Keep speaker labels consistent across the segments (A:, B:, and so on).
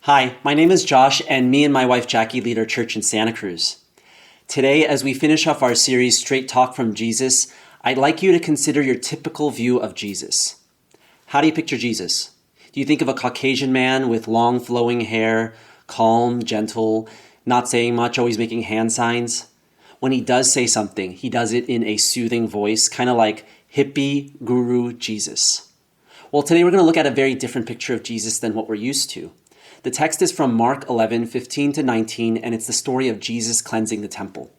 A: Hi, my name is Josh, and me and my wife Jackie lead our church in Santa Cruz. Today, as we finish off our series, Straight Talk from Jesus, I'd like you to consider your typical view of Jesus. How do you picture Jesus? Do you think of a Caucasian man with long flowing hair, calm, gentle, not saying much, always making hand signs? When he does say something, he does it in a soothing voice, kind of like hippie guru Jesus. Well, today we're going to look at a very different picture of Jesus than what we're used to. The text is from Mark 11:15 to 19, and it's the story of Jesus cleansing the temple.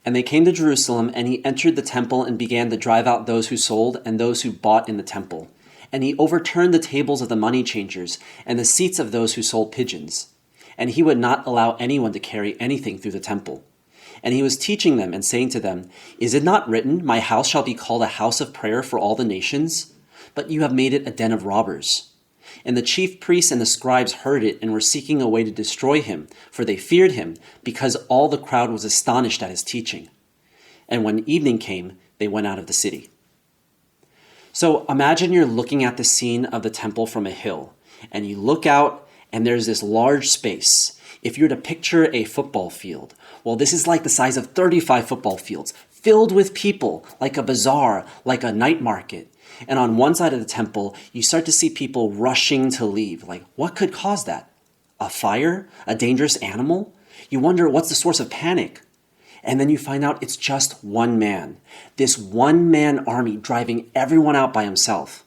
A: And they came to Jerusalem, and he entered the temple and began to drive out those who sold and those who bought in the temple. And he overturned the tables of the money changers and the seats of those who sold pigeons. And he would not allow anyone to carry anything through the temple. And he was teaching them and saying to them, "Is it not written, 'My house shall be called a house of prayer for all the nations'? But you have made it a den of robbers." And the chief priests and the scribes heard it and were seeking a way to destroy him, for they feared him, because all the crowd was astonished at his teaching. And when evening came, they went out of the city. So imagine you're looking at the scene of the temple from a hill, and you look out and there's this large space. If you were to picture a football field, well, this is like the size of 35 football fields, filled with people, like a bazaar, like a night market. And on one side of the temple, you start to see people rushing to leave. Like, what could cause that? A fire? A dangerous animal? You wonder, what's the source of panic? And then you find out it's just one man. This one-man army driving everyone out by himself.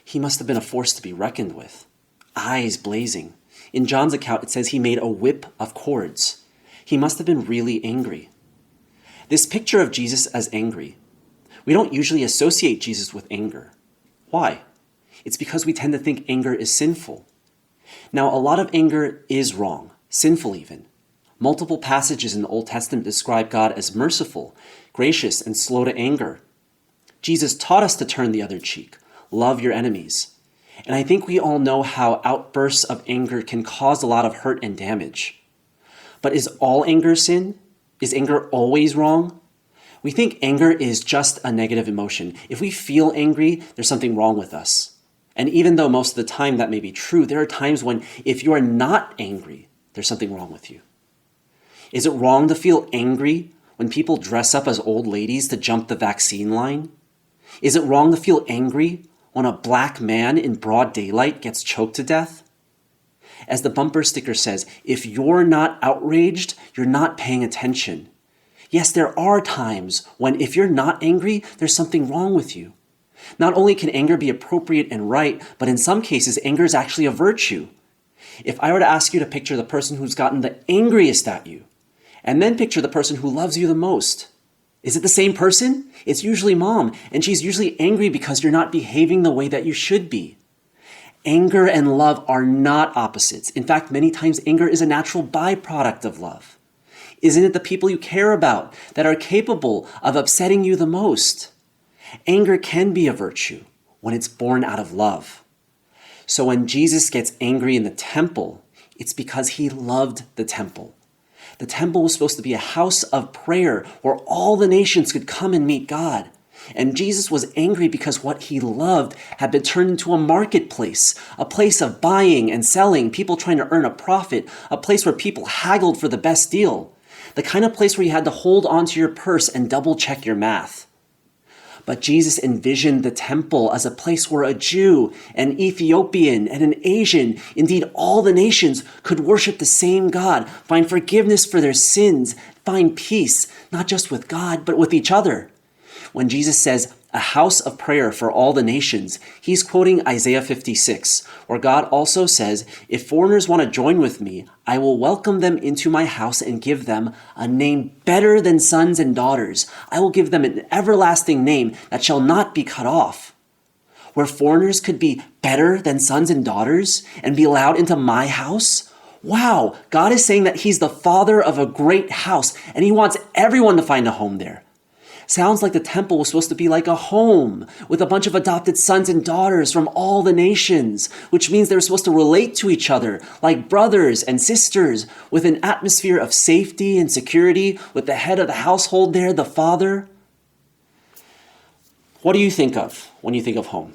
A: He must have been a force to be reckoned with. Eyes blazing. In John's account, it says he made a whip of cords. He must have been really angry. This picture of Jesus as angry, we don't usually associate Jesus with anger. Why? It's because we tend to think anger is sinful. Now, a lot of anger is wrong, sinful even. Multiple passages in the Old Testament describe God as merciful, gracious, and slow to anger. Jesus taught us to turn the other cheek, love your enemies. And I think we all know how outbursts of anger can cause a lot of hurt and damage. But is all anger sin? Is anger always wrong? We think anger is just a negative emotion. If we feel angry, there's something wrong with us. And even though most of the time that may be true, there are times when if you are not angry, there's something wrong with you. Is it wrong to feel angry when people dress up as old ladies to jump the vaccine line? Is it wrong to feel angry when a black man in broad daylight gets choked to death? As the bumper sticker says, if you're not outraged, you're not paying attention. Yes, there are times when if you're not angry, there's something wrong with you. Not only can anger be appropriate and right, but in some cases, anger is actually a virtue. If I were to ask you to picture the person who's gotten the angriest at you, and then picture the person who loves you the most, is it the same person? It's usually mom, and she's usually angry because you're not behaving the way that you should be. Anger and love are not opposites. In fact, many times anger is a natural byproduct of love. Isn't it the people you care about that are capable of upsetting you the most? Anger can be a virtue when it's born out of love. So when Jesus gets angry in the temple, it's because he loved the temple. The temple was supposed to be a house of prayer where all the nations could come and meet God. And Jesus was angry because what he loved had been turned into a marketplace, a place of buying and selling, people trying to earn a profit, a place where people haggled for the best deal. The kind of place where you had to hold onto your purse and double check your math. But Jesus envisioned the temple as a place where a Jew, an Ethiopian, and an Asian, indeed all the nations, could worship the same God, find forgiveness for their sins, find peace, not just with God, but with each other. When Jesus says, a house of prayer for all the nations, he's quoting Isaiah 56, where God also says, if foreigners want to join with me, I will welcome them into my house and give them a name better than sons and daughters. I will give them an everlasting name that shall not be cut off. Where foreigners could be better than sons and daughters and be allowed into my house? Wow, God is saying that he's the father of a great house and he wants everyone to find a home there. Sounds like the temple was supposed to be like a home with a bunch of adopted sons and daughters from all the nations, which means they were supposed to relate to each other like brothers and sisters with an atmosphere of safety and security with the head of the household there, the father. What do you think of when you think of home?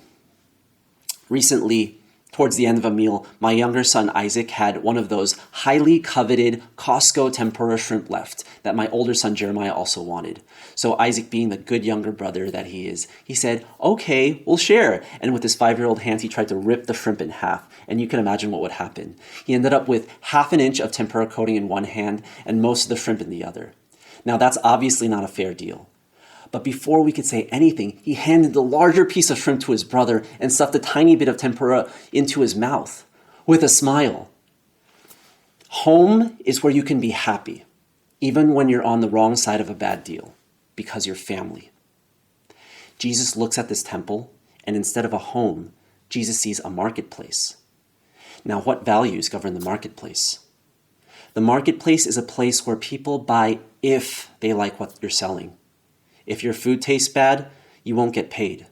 A: Recently, Towards the end of a meal, my younger son Isaac had one of those highly coveted Costco tempura shrimp left that my older son Jeremiah also wanted. So Isaac, being the good younger brother that he is, he said, "Okay, we'll share." And with his 5-year-old hands, he tried to rip the shrimp in half. And you can imagine what would happen. He ended up with ½ an inch of tempura coating in one hand and most of the shrimp in the other. Now that's obviously not a fair deal. But before we could say anything, he handed the larger piece of shrimp to his brother and stuffed a tiny bit of tempura into his mouth with a smile. Home is where you can be happy, even when you're on the wrong side of a bad deal, because you're family. Jesus looks at this temple, and instead of a home, Jesus sees a marketplace. Now, what values govern the marketplace? The marketplace is a place where people buy if they like what you're selling. If your food tastes bad, you won't get paid.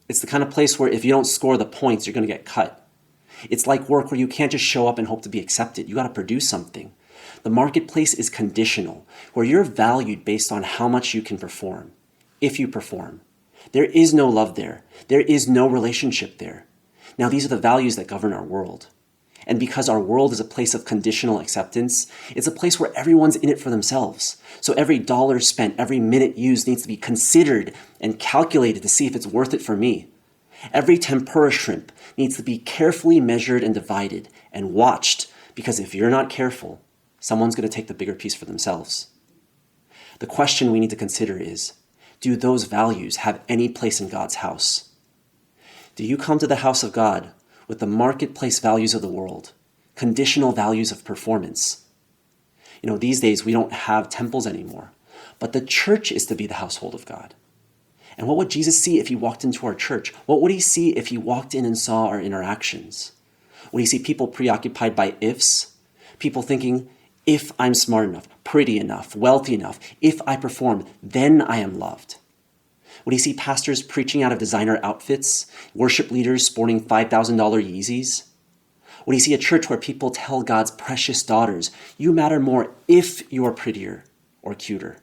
A: It's the kind of place where if you don't score the points, you're going to get cut. It's like work where you can't just show up and hope to be accepted. You got to produce something. The marketplace is conditional, where you're valued based on how much you can perform, if you perform. There is no love there. There is no relationship there. Now, these are the values that govern our world. And because our world is a place of conditional acceptance, it's a place where everyone's in it for themselves. So every dollar spent, every minute used needs to be considered and calculated to see if it's worth it for me. Every tempura shrimp needs to be carefully measured and divided and watched, because if you're not careful, someone's going to take the bigger piece for themselves. The question we need to consider is, do those values have any place in God's house? Do you come to the house of God with the marketplace values of the world, conditional values of performance? These days we don't have temples anymore, but the church is to be the household of God. And what would Jesus see if he walked into our church? What would he see if he walked in and saw our interactions? Would he see people preoccupied by ifs? People thinking, if I'm smart enough, pretty enough, wealthy enough, if I perform, then I am loved. Would he see pastors preaching out of designer outfits, worship leaders sporting $5,000 Yeezys? Would he see a church where people tell God's precious daughters, you matter more if you are prettier or cuter?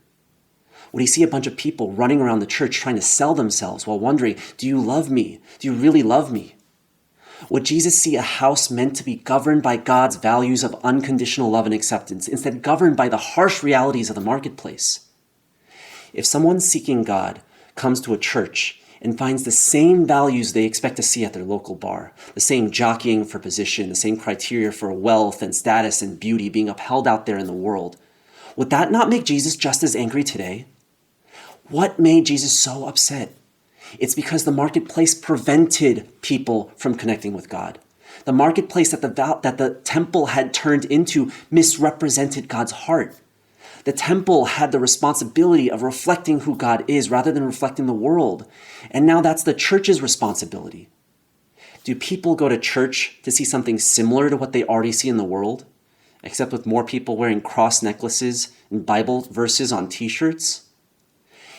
A: Would he see a bunch of people running around the church trying to sell themselves while wondering, do you love me? Do you really love me? Would Jesus see a house meant to be governed by God's values of unconditional love and acceptance, instead governed by the harsh realities of the marketplace? If someone seeking God comes to a church and finds the same values they expect to see at their local bar, the same jockeying for position, the same criteria for wealth and status and beauty being upheld out there in the world, would that not make Jesus just as angry today? What made Jesus so upset? It's because the marketplace prevented people from connecting with God. The marketplace that the temple had turned into misrepresented God's heart. The temple had the responsibility of reflecting who God is rather than reflecting the world. And now that's the church's responsibility. Do people go to church to see something similar to what they already see in the world, except with more people wearing cross necklaces and Bible verses on t-shirts?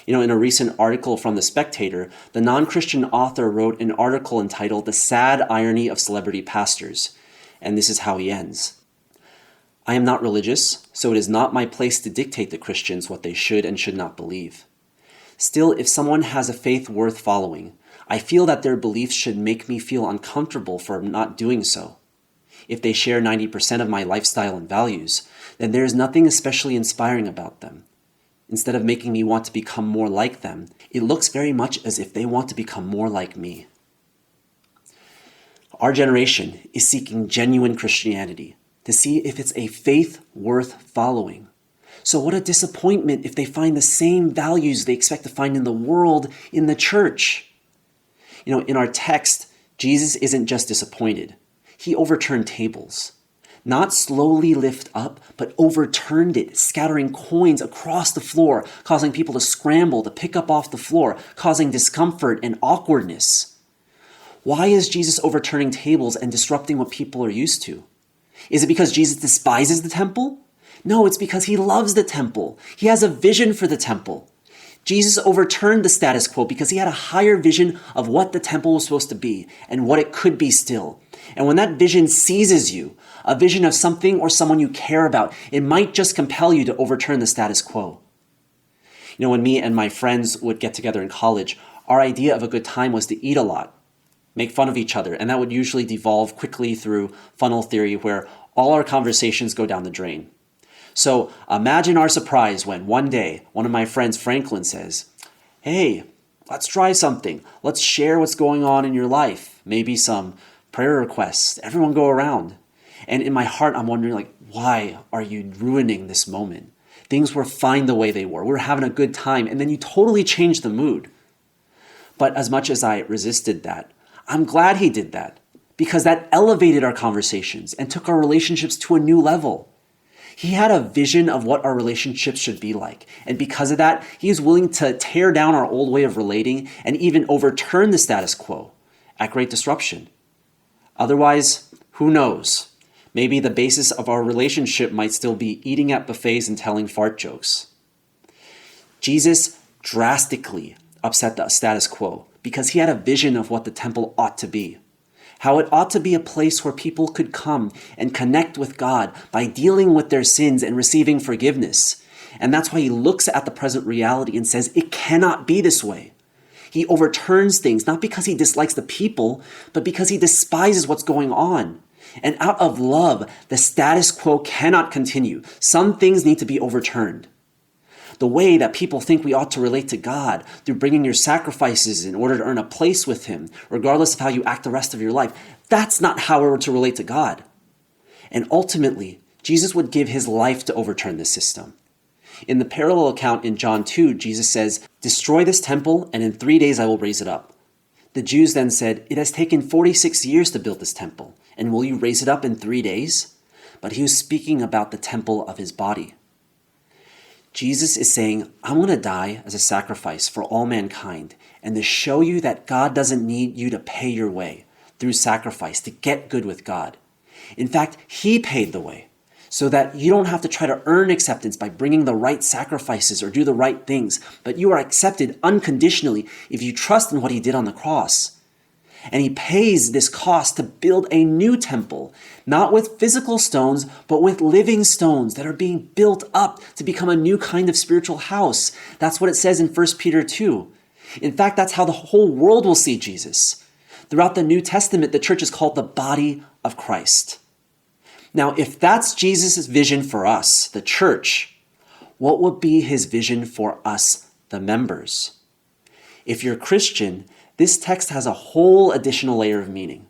A: In a recent article from The Spectator, the non-Christian author wrote an article entitled "The Sad Irony of Celebrity Pastors," and this is how he ends. I am not religious, so it is not my place to dictate to Christians what they should and should not believe. Still, if someone has a faith worth following, I feel that their beliefs should make me feel uncomfortable for not doing so. If they share 90% of my lifestyle and values, then there is nothing especially inspiring about them. Instead of making me want to become more like them, it looks very much as if they want to become more like me. Our generation is seeking genuine Christianity to see if it's a faith worth following. So what a disappointment if they find the same values they expect to find in the world in the church. In our text, Jesus isn't just disappointed. He overturned tables. Not slowly lift up, but overturned it, scattering coins across the floor, causing people to scramble to pick up off the floor, causing discomfort and awkwardness. Why is Jesus overturning tables and disrupting what people are used to? Is it because Jesus despises the temple? No, it's because he loves the temple. He has a vision for the temple. Jesus overturned the status quo because he had a higher vision of what the temple was supposed to be and what it could be still. And when that vision seizes you, a vision of something or someone you care about, it might just compel you to overturn the status quo. When me and my friends would get together in college, our idea of a good time was to eat a lot. make fun of each other, and that would usually devolve quickly through funnel theory where all our conversations go down the drain. So imagine our surprise when one day one of my friends, Franklin, says, "Hey, let's try something. Let's share what's going on in your life. Maybe some prayer requests. Everyone go around." And in my heart, I'm wondering, like, why are you ruining this moment? Things were fine the way they were. We were having a good time. And then you totally changed the mood. But as much as I resisted that, I'm glad he did that, because that elevated our conversations and took our relationships to a new level. He had a vision of what our relationships should be like. And because of that, he was willing to tear down our old way of relating and even overturn the status quo at great disruption. Otherwise, who knows? Maybe the basis of our relationship might still be eating at buffets and telling fart jokes. Jesus drastically upset the status quo because he had a vision of what the temple ought to be. How it ought to be a place where people could come and connect with God by dealing with their sins and receiving forgiveness. And that's why he looks at the present reality and says, it cannot be this way. He overturns things, not because he dislikes the people, but because he despises what's going on. And out of love, the status quo cannot continue. Some things need to be overturned. The way that people think we ought to relate to God, through bringing your sacrifices in order to earn a place with him, regardless of how you act the rest of your life, that's not how we're to relate to God. And ultimately, Jesus would give his life to overturn this system. In the parallel account in John 2, Jesus says, "Destroy this temple, and in 3 days I will raise it up." The Jews then said, "It has taken 46 years to build this temple, and will you raise it up in 3 days?" But he was speaking about the temple of his body. Jesus is saying, I'm going to die as a sacrifice for all mankind, and to show you that God doesn't need you to pay your way through sacrifice to get good with God. In fact, he paid the way so that you don't have to try to earn acceptance by bringing the right sacrifices or do the right things, but you are accepted unconditionally if you trust in what he did on the cross. And he pays this cost to build a new temple, not with physical stones, but with living stones that are being built up to become a new kind of spiritual house. That's what it says in 1 Peter 2. In fact, that's how the whole world will see Jesus. Throughout the New Testament, the church is called the body of Christ. Now, if that's Jesus' vision for us, the church, what would be his vision for us, the members? If you're a Christian, this text has a whole additional layer of meaning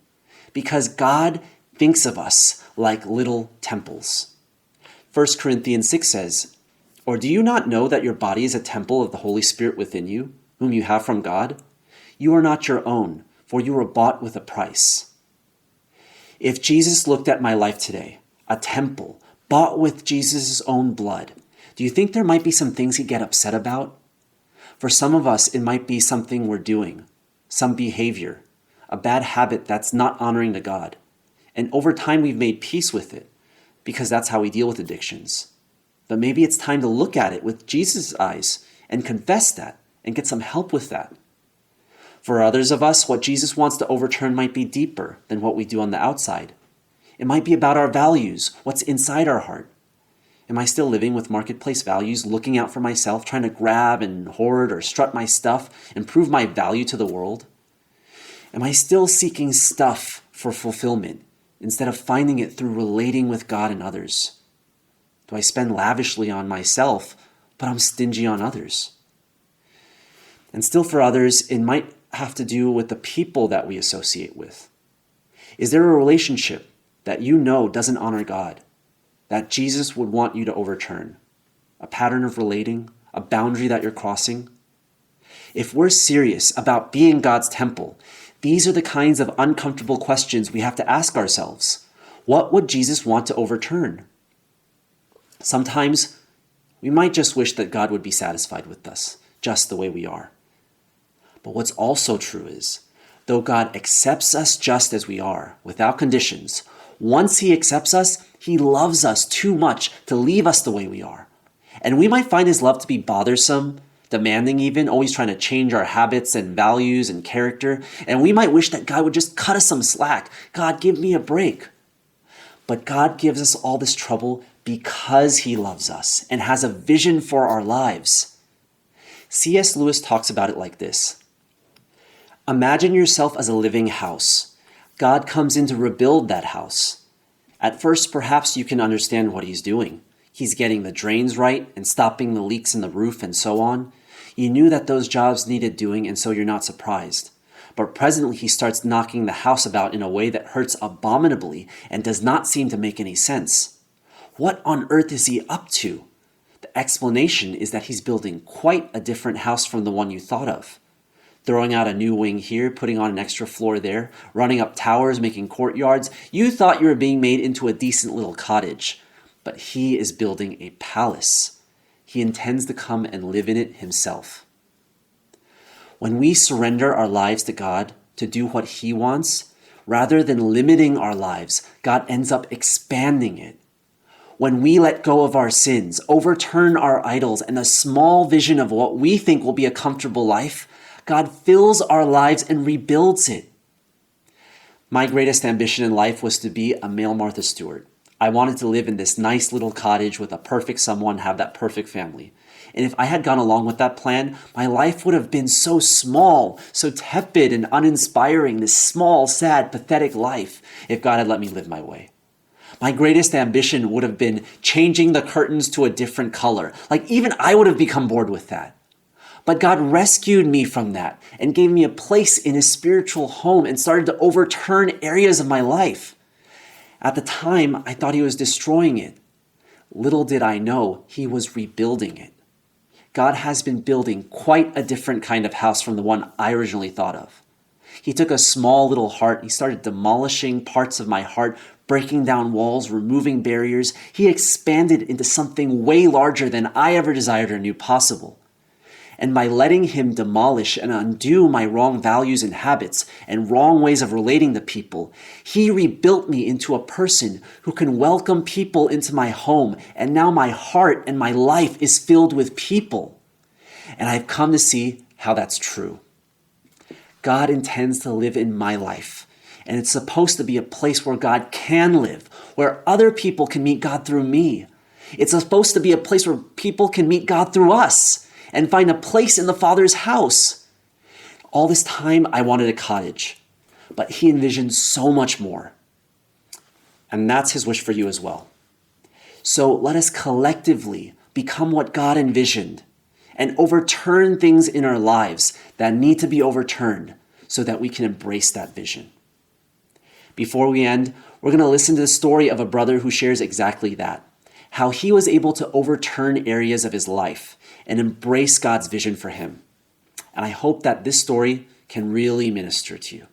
A: because God thinks of us like little temples. 1 Corinthians 6 says, "Or do you not know that your body is a temple of the Holy Spirit within you, whom you have from God? You are not your own, for you were bought with a price." If Jesus looked at my life today, a temple bought with Jesus' own blood, do you think there might be some things he'd get upset about? For some of us, it might be something we're doing, some behavior, a bad habit that's not honoring to God. And over time, we've made peace with it because that's how we deal with addictions. But maybe it's time to look at it with Jesus' eyes and confess that and get some help with that. For others of us, what Jesus wants to overturn might be deeper than what we do on the outside. It might be about our values, what's inside our heart. Am I still living with marketplace values, looking out for myself, trying to grab and hoard or strut my stuff and prove my value to the world? Am I still seeking stuff for fulfillment instead of finding it through relating with God and others? Do I spend lavishly on myself, but I'm stingy on others? And still for others, it might have to do with the people that we associate with. Is there a relationship that you know doesn't honor God, that Jesus would want you to overturn? A pattern of relating, a boundary that you're crossing? If we're serious about being God's temple, these are the kinds of uncomfortable questions we have to ask ourselves. What would Jesus want to overturn? Sometimes we might just wish that God would be satisfied with us, just the way we are. But what's also true is, though God accepts us just as we are, without conditions, once he accepts us, he loves us too much to leave us the way we are. And we might find his love to be bothersome, demanding even, always trying to change our habits and values and character. And we might wish that God would just cut us some slack. God, give me a break. But God gives us all this trouble because he loves us and has a vision for our lives. C.S. Lewis talks about it like this. Imagine yourself as a living house. God comes in to rebuild that house. At first, perhaps you can understand what he's doing. He's getting the drains right and stopping the leaks in the roof and so on. You knew that those jobs needed doing, and so you're not surprised. But presently he starts knocking the house about in a way that hurts abominably and does not seem to make any sense. What on earth is he up to? The explanation is that he's building quite a different house from the one you thought of. Throwing out a new wing here, putting on an extra floor there, running up towers, making courtyards. You thought you were being made into a decent little cottage. But he is building a palace. He intends to come and live in it himself. When we surrender our lives to God to do what he wants, rather than limiting our lives, God ends up expanding it. When we let go of our sins, overturn our idols and a small vision of what we think will be a comfortable life, God fills our lives and rebuilds it. My greatest ambition in life was to be a male Martha Stewart. I wanted to live in this nice little cottage with a perfect someone, have that perfect family. And if I had gone along with that plan, my life would have been so small, so tepid and uninspiring, this small, sad, pathetic life, if God had let me live my way. My greatest ambition would have been changing the curtains to a different color. Like even I would have become bored with that. But God rescued me from that and gave me a place in his spiritual home and started to overturn areas of my life. At the time, I thought he was destroying it. Little did I know he was rebuilding it. God has been building quite a different kind of house from the one I originally thought of. He took a small little heart, he started demolishing parts of my heart, breaking down walls, removing barriers. He expanded into something way larger than I ever desired or knew possible. And by letting him demolish and undo my wrong values and habits and wrong ways of relating to people, he rebuilt me into a person who can welcome people into my home. And now my heart and my life is filled with people. And I've come to see how that's true. God intends to live in my life. And it's supposed to be a place where God can live, where other people can meet God through me. It's supposed to be a place where people can meet God through us and find a place in the Father's house. All this time, I wanted a cottage, but he envisioned so much more. And that's his wish for you as well. So let us collectively become what God envisioned and overturn things in our lives that need to be overturned so that we can embrace that vision. Before we end, we're going to listen to the story of a brother who shares exactly that, how he was able to overturn areas of his life and embrace God's vision for him. And I hope that this story can really minister to you.